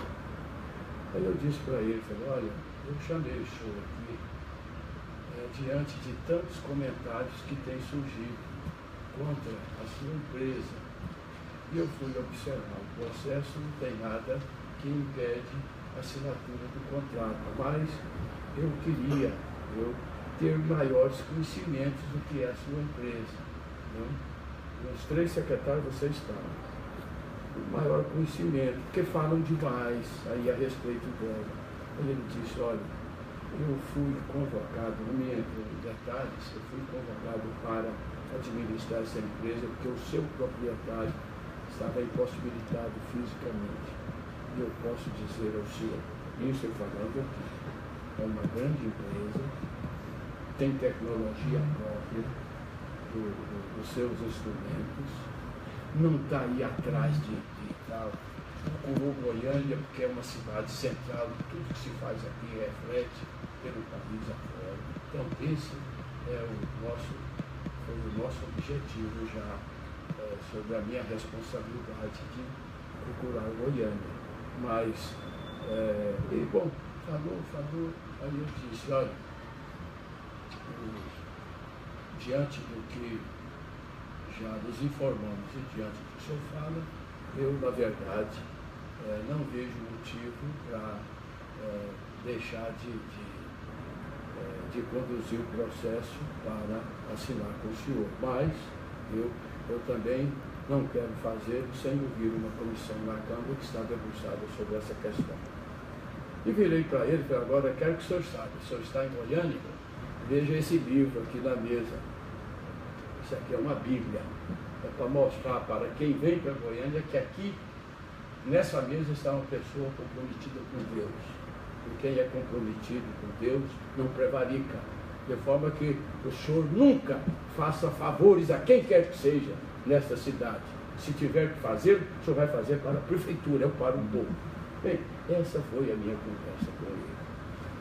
Aí eu disse para ele, falei, olha, eu chamei o senhor aqui diante de tantos comentários que têm surgido contra a sua empresa. E eu fui observar o processo, não tem nada que impede a assinatura do contrato, mas eu queria ter maiores conhecimentos do que é a sua empresa. Os 3 secretários você está. O maior conhecimento, porque falam demais aí a respeito dela. Aí ele disse, olha, eu fui convocado, não me entro em detalhes, eu fui convocado para administrar essa empresa porque o seu proprietário estava impossibilitado fisicamente. E eu posso dizer ao senhor, isso eu falando aqui, é uma grande empresa, tem tecnologia própria dos seus instrumentos, não está aí atrás de tal. Procurou Goiânia, porque é uma cidade central, tudo que se faz aqui reflete pelo país afora. Então, esse foi o nosso objetivo já, sobre a minha responsabilidade de procurar Goiânia. Mas, bom, falou, aí eu disse, olha, diante do que já nos informamos e diante do que o senhor fala, eu, na verdade, não vejo motivo para deixar de conduzir o processo para assinar com o senhor. Mas eu também não quero fazer sem ouvir uma comissão na Câmara que está debruçada sobre essa questão. E virei para ele e falei, agora quero que o senhor saiba, o senhor está em Goiânia, veja esse livro aqui na mesa. Isso aqui é uma Bíblia. É para mostrar para quem vem para Goiânia que aqui, nessa mesa, está uma pessoa comprometida com Deus. E quem é comprometido com Deus não prevarica. De forma que o senhor nunca faça favores a quem quer que seja nessa cidade. Se tiver que fazer, o senhor vai fazer para a prefeitura, para o povo. Bem, essa foi a minha conversa com ele.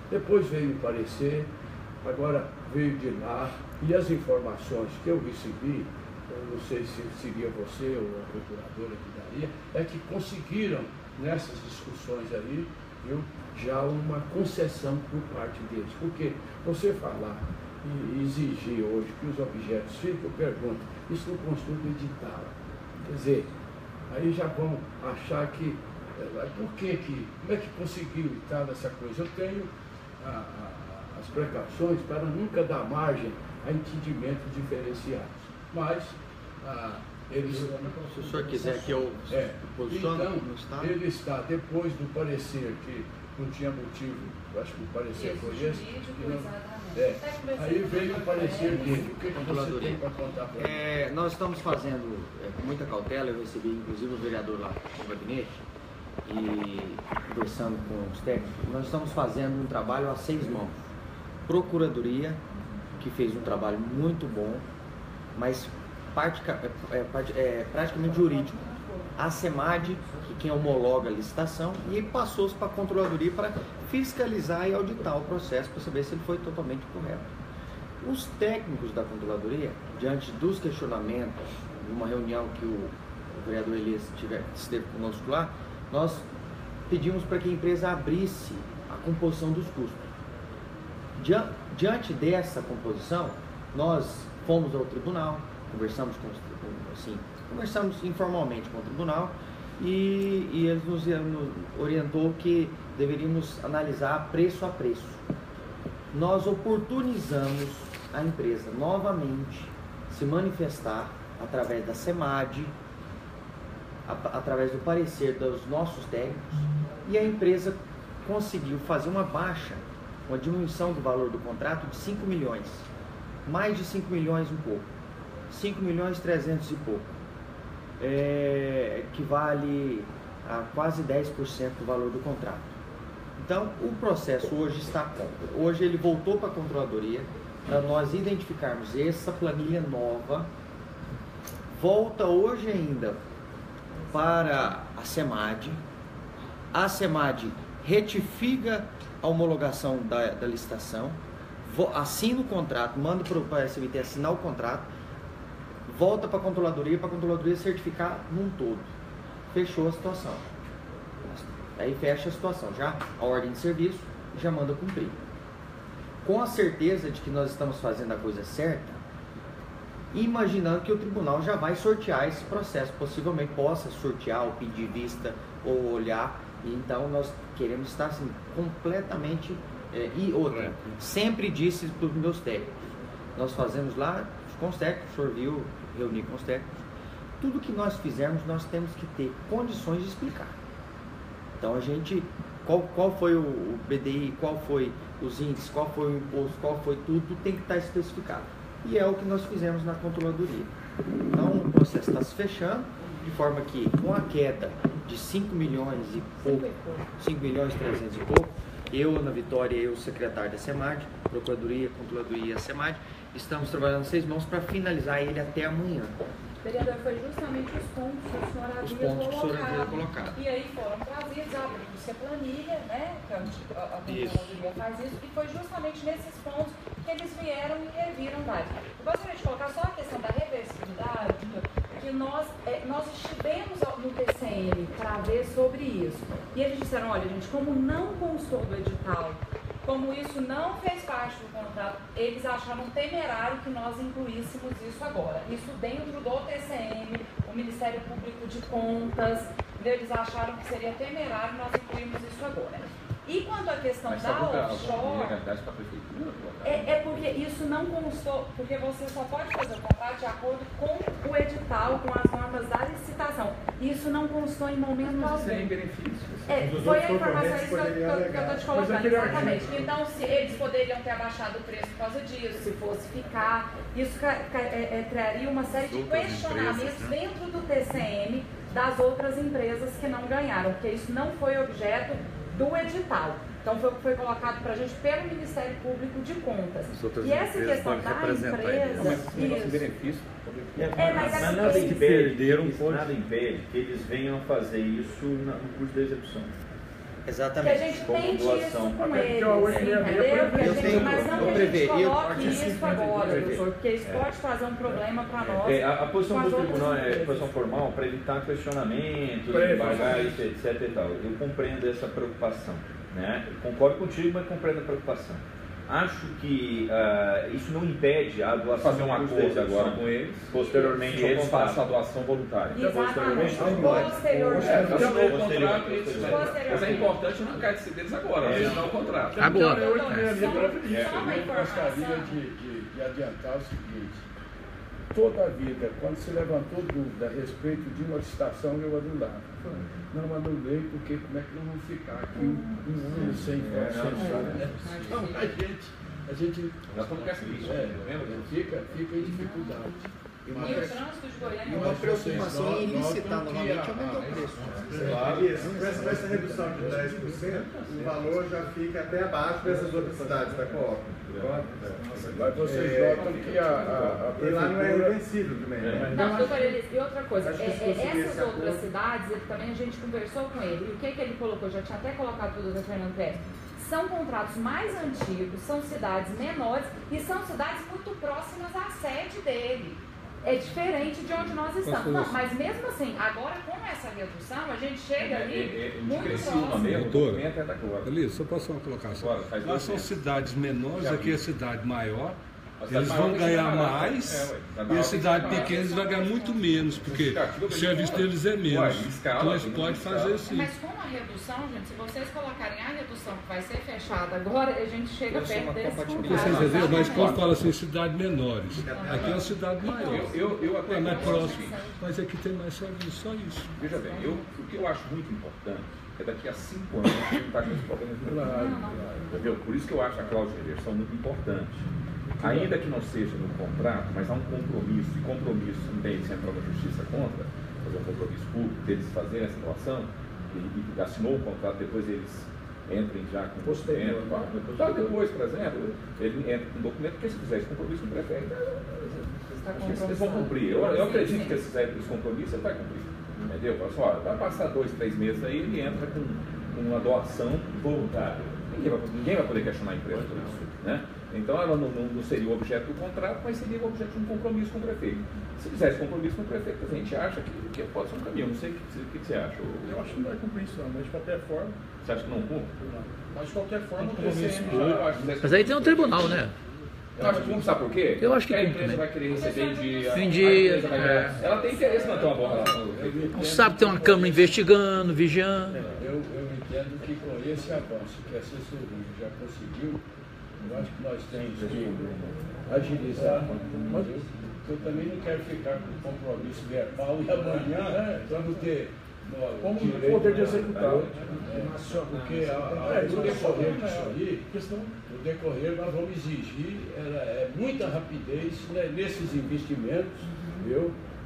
Depois veio o parecer, agora veio de lá, e as informações que eu recebi, eu não sei se seria você ou a procuradora que daria, é que conseguiram, nessas discussões aí, viu? Já uma concessão por parte deles. Porque você falar e exigir hoje que os objetos fiquem, eu pergunto, isso não consta do edital. Quer dizer, aí já vão achar que, como é que conseguiu e tal essa coisa? Eu tenho as precauções para nunca dar margem a entendimentos diferenciados. Mas eles... Se o senhor quiser que eu posicione no Estado... Ele está, depois do parecer que não tinha motivo, eu acho que o parecer foi esse. Aí veio o parecer dele. O que você tem para contar para mim? Nós estamos fazendo com muita cautela, eu recebi inclusive o vereador lá no gabinete, e conversando com os técnicos, nós estamos fazendo um trabalho a 6 mãos. Procuradoria, que fez um trabalho muito bom, mas praticamente jurídico. A SEMAD, que quem homologa a licitação, e passou-se para a Controladoria para fiscalizar e auditar o processo para saber se ele foi totalmente correto. Os técnicos da Controladoria, diante dos questionamentos, numa reunião que o vereador Elias esteve conosco lá, nós pedimos para que a empresa abrisse a composição dos custos. Diante dessa composição, nós fomos ao tribunal, conversamos informalmente com o tribunal e ele nos orientou que deveríamos analisar preço a preço. Nós oportunizamos a empresa novamente se manifestar através da SEMAD, através do parecer dos nossos técnicos, e a empresa conseguiu fazer uma diminuição do valor do contrato de 5 milhões, mais de 5 milhões um pouco, 5 milhões 300 e pouco, equivale a quase 10% do valor do contrato. Então, o processo hoje está pronto. Hoje ele voltou para a Controladoria para nós identificarmos essa planilha nova. Volta hoje ainda para a SEMAD. A SEMAD retifica a homologação da licitação, assina o contrato, manda para a SBT assinar o contrato, volta para a Controladoria certificar num todo. Fechou a situação. Aí fecha a situação, já a ordem de serviço, já manda cumprir. Com a certeza de que nós estamos fazendo a coisa certa, imaginando que o tribunal já vai sortear esse processo, possivelmente possa sortear ou pedir vista ou olhar, e então nós queremos estar assim, completamente... e outra, sempre disse para os meus técnicos, nós fazemos lá com os técnicos, o senhor viu, reunir com os técnicos, tudo que nós fizermos, nós temos que ter condições de explicar. Então a gente, qual foi o BDI, qual foi os índices, qual foi o imposto, qual foi tudo tem que estar especificado. E é o que nós fizemos na Controladoria. Então o processo está se fechando, de forma que com a queda de 5 milhões e pouco, 5 milhões e 300 e pouco, eu, Ana Vitória, eu, secretário da SEMAD, Procuradoria, Controladoria e a SEMAD, estamos trabalhando 6 mãos para finalizar ele até amanhã. Vereador, foi justamente os pontos que o senhor havia colocado. E aí foram trazidos, abriu-se a planilha, né? A Controladoria faz isso, e foi justamente nesses pontos que eles vieram e reviram mais. Eu gostaria de colocar só a questão da reversibilidade, que nós estivemos no TCM para ver sobre isso. E eles disseram, olha gente, como não constou do edital, como isso não fez parte do contrato, eles acharam temerário que nós incluíssemos isso agora. Isso dentro do TCM, o Ministério Público de Contas, eles acharam que seria temerário nós incluirmos isso agora. E quanto à questão da offshore, porque isso não constou, porque você só pode fazer o contrato de acordo com o edital, com as normas da licitação. Isso não constou em momento algum. Sem benefícios. Foi a informação que eu estou te colocando, exatamente. Então, se eles poderiam ter abaixado o preço por causa disso, se fosse ficar, isso traria uma série de questionamentos dentro do TCM das outras empresas que não ganharam, porque isso não foi objeto do edital. Então foi colocado para a gente pelo Ministério Público de Contas. E essa questão da empresa... benefício. Mas nada impede que eles venham a fazer isso no curso da execução. Exatamente. Que a gente tente isso com eles, entendeu? Mas não que a gente coloque isso agora, porque isso pode trazer um problema para nós. A posição do tribunal é posição formal para evitar questionamento, embargar, etc. E tal. Eu compreendo essa preocupação, né? Eu concordo contigo, mas compreendo a preocupação. Acho que isso não impede a doação. Fazer um acordo agora com eles. Posteriormente, eles façam a doação voluntária. Exatamente. Posteriormente. Mas é importante não cair deles agora, assinar o contrato. Agora. Eu gostaria de adiantar o seguinte. Toda a vida, quando se levantou dúvida a respeito de uma licitação, eu anulava. Não anulei, porque como é que nós vamos ficar aqui um ano sem Então, a gente nós estamos com essa fica em dificuldade. E o trânsito de Goiânia... Uma preocupação em licitar novamente aumentar o preço. Com essa redução de 10%, o valor já fica até abaixo dessas outras cidades da Coop. Mas vocês notam que a prefeitura... E lá não é reversível também. Não, doutor Elias, e outra coisa, essas outras cidades, também a gente conversou com ele, e o que ele colocou, já tinha até colocado tudo do Fernando Pérez, são contratos mais antigos, são cidades menores e são cidades muito próximas à sede dele. É diferente de onde nós estamos. Não, mas mesmo assim, agora com essa redução, a gente chega ali muito próximo. Doutora, Elias, só posso uma colocação? Lá são cidades menores, aqui é cidade maior. Eles vão ganhar mais e a cidade pequena vão ganhar muito menos, porque o serviço deles é menos. Então eles podem fazer sim. Mas com a redução, gente, se vocês colocarem a redução que vai ser fechada agora, a gente chega perto desse contrato. Você entendeu? Mas quando fala assim, cidades menores, aqui é uma cidade maior. Eu é mais próximo, mas aqui tem mais serviço, só isso. Veja bem, o que eu acho muito importante é daqui a 5 anos a gente está com esse problema de entendeu? Por isso que eu acho a cláusula de reversão muito importante. Ainda que não seja no contrato, mas há um compromisso, e compromisso não tem se entrar na justiça contra, fazer um compromisso público deles fazerem essa doação, e assinou o contrato, depois eles entrem já com o documento. Depois, por exemplo, ele entra com um documento, porque se fizer esse compromisso com o prefeito, eles vão cumprir. Eu acredito que se fizer esse compromisso, ele vai cumprir. Entendeu? Olha, vai passar 2, 3 meses aí, ele entra com uma doação voluntária. Ninguém vai poder questionar a empresa por isso, né? Então ela não seria o objeto do contrato, mas seria o objeto de um compromisso com o prefeito. Se fizesse compromisso com o prefeito, a gente acha que pode ser um caminho. Não sei o que você acha. Eu acho que não vai cumprir isso, mas de qualquer forma. Você acha que não cumpre? Mas de qualquer forma, mas aí tem um tribunal, né? Eu acho que não sabe por quê? Eu acho que a empresa vai querer receber em dia. Ela tem interesse na tua boa relação. Não sabe que tem uma Câmara investigando, vigiando. Eu entendo que com esse avanço que a assessoria já conseguiu, eu acho que nós temos que agilizar. Mas eu também não quero ficar com compromisso verbal e amanhã vamos ter como o poder de executar. Porque no decorrer disso aí, no decorrer nós vamos exigir muita rapidez nesses investimentos,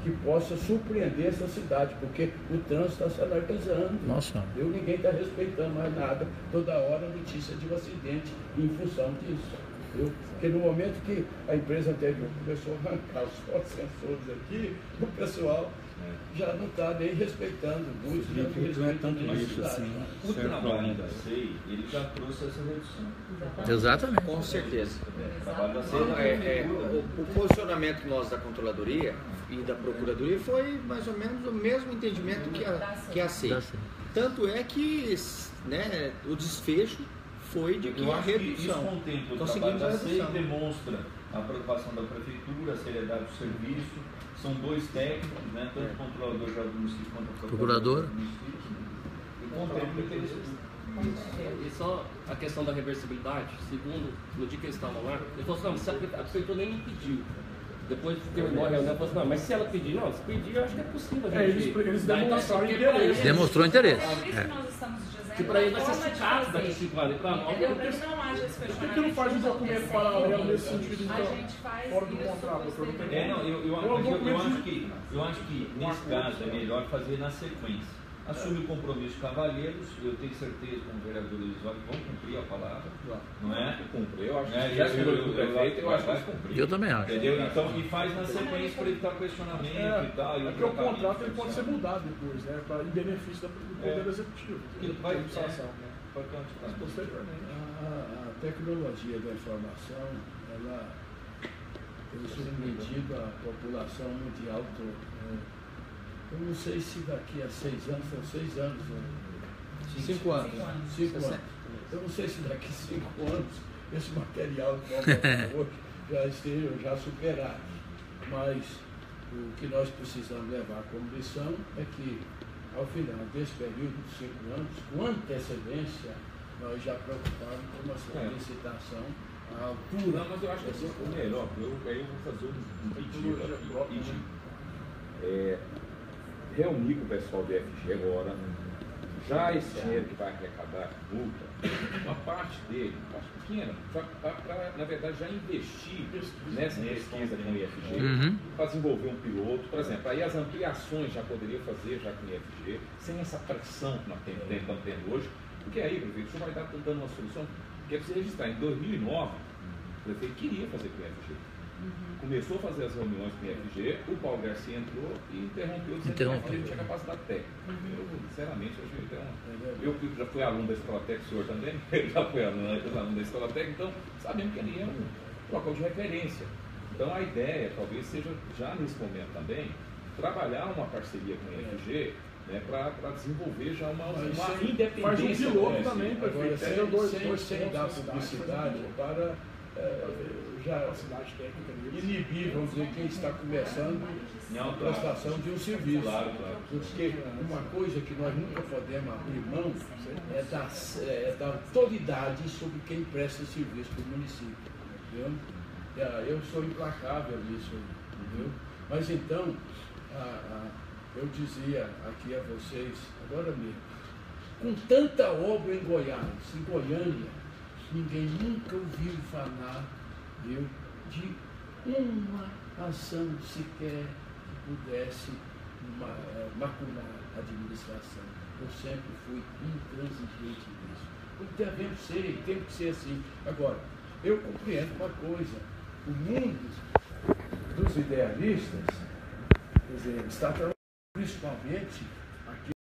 que possa surpreender essa cidade, porque o trânsito está se anarquizando. Nossa. Ninguém está respeitando mais nada. Toda hora notícia de um acidente em função disso. Porque no momento que a empresa anterior começou a arrancar os fotossensores aqui, o pessoal já não está nem respeitando muito, não é tanto isso assim. O trabalho da SEI, ele já trouxe essa redução. Exatamente. Com certeza. O posicionamento nosso da Controladoria e da Procuradoria foi mais ou menos o mesmo entendimento que a SEI. Tanto é que o desfecho foi de que a redução. Isso contempla o trabalho da SEI, demonstra a preocupação da Prefeitura, a seriedade do serviço. São 2 técnicos, tanto o controlador já do município quanto o procurador do município. E contempla o interesse. E só a questão da reversibilidade, segundo, no dia que eles estavam lá, ele falou assim, não, a Prefeitura nem me pediu. Depois terminou a reunião, ele falou assim, não, mas se ela pedir, não, se pedir, eu acho que é possível. Eles demonstraram interesse. Demonstrou interesse. É por isso que nós estamos dizendo. Que para ele vai ser esticado daqui a 5 anos. Para que não haja esse questionamento. Por que não faz um documento paralelo nesse sentido, então? A gente faz fora do contrato. Eu acho que nesse caso é melhor fazer na sequência. assume o compromisso de cavalheiros, eu tenho certeza que os vereadores vão cumprir a palavra, não é? Cumprir, eu acho que já se o prefeito, eu acho que vai cumprir. Eu também acho. Entendeu? Então, e faz na sequência para evitar questionamento e tal. Porque o contrato ele pode ser mudado depois, né? Em benefício do Poder Executivo. Vai posteriormente. A tecnologia da informação, ela tem surpreendido a população mundial toda. Eu não sei se daqui a 6 anos, são 6 anos. 5 anos. 5 anos. Eu não sei se daqui a 5 anos esse material que nós temos hoje já esteja já superado. Mas o que nós precisamos levar como lição é que, ao final desse período de 5 anos, com antecedência, nós já preocupamos com uma licitação à altura. Não, mas eu acho que é o melhor. Eu vou fazer um pedido aqui. Reunir com o pessoal do FG agora, já esse dinheiro que vai arrecadar multa, uma parte dele, parte pequena, para, na verdade, já investir nessa pesquisa com o IFG, para desenvolver um piloto, por exemplo, aí as ampliações já poderia fazer já com o IFG, sem essa pressão que nós estamos tendo hoje, porque aí, prefeito, o senhor vai estar dando uma solução, que é para você registrar. Em 2009, o prefeito queria fazer com o IFG. Começou a fazer as reuniões com o IFG, o Paulo Garcia entrou e interrompeu, dizendo que ele não tinha capacidade técnica. Eu, sinceramente, eu já fui aluno da Escola Técnica, o senhor também, ele já foi aluno da Escola Técnica, então sabemos que ele é um local de referência. Então a ideia, talvez, seja já nesse momento também, trabalhar uma parceria com o IFG, né, para desenvolver já uma independência. Faz um piloto também, agora, sem dar publicidade para já inibir, vamos dizer, quem está começando a prestação de um serviço. Claro. Porque uma coisa que nós nunca podemos abrir mão é da autoridade sobre quem presta serviço para o município. Entendeu? Eu sou implacável nisso, entendeu? Mas então, eu dizia aqui a vocês, agora mesmo, com tanta obra em Goiânia, ninguém nunca ouviu falar, viu, de uma ação sequer que pudesse macular a administração. Eu sempre fui intransigente nisso. Tem que ser assim. Agora, eu compreendo uma coisa, o mundo dos idealistas, quer dizer, está trabalhando principalmente